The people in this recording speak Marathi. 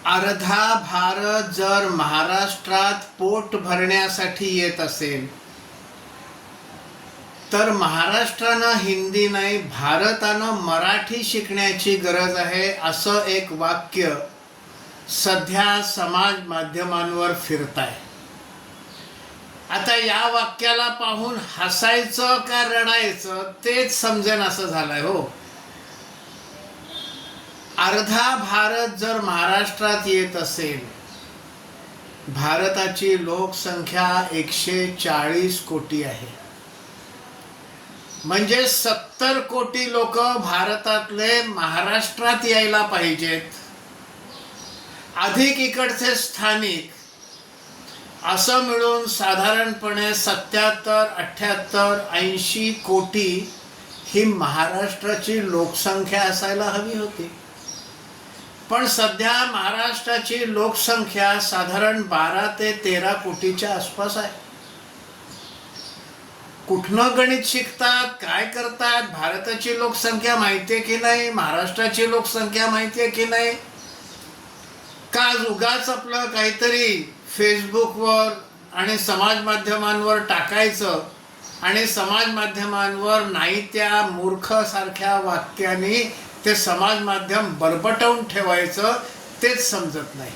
अर्धा भारत जर महाराष्ट्रात पोट भरण्यासाठी येत असेल तर महाराष्ट्रानं हिंदी नाही भारतानं मराठी शिकण्याची गरज आहे असं एक वाक्य सध्या समाज माध्यमांवर फिरत आहे। आता या वाक्याला पाहून हसायचं का रडायचं तेच समजेन असं झालंय हो। अर्धा भारत जर महाराष्ट्रात येत असेल, भारताची लोकसंख्या 140 कोटी आहे, म्हणजे 70 कोटी लोक भारतातले महाराष्ट्रात यायला पाहिजेत, अधिक इकडचे स्थानिक, असं मिळून साधारणपणे 77, 78, 80 कोटी ही महाराष्ट्राची लोकसंख्या असायला हवी होती। पण सध्या महाराष्ट्राची लोकसंख्या साधारण 12 ते 13 कोटीच्या आसपास आहे। कुठनं गणित शिकतात, काय करतात, भारताची लोकसंख्या माहिती आहे की नाही, महाराष्ट्राची लोकसंख्या माहिती आहे की नाही, का उगाच आपलं काहीतरी फेसबुकवर आणि समाज माध्यमांवर टाकायचं आणि समाज माध्यमांवर नाही त्या मूर्खासारख्या वाक्याने ते समाज माध्यम बरबटवून ठेवायचं तेच समजत नाही।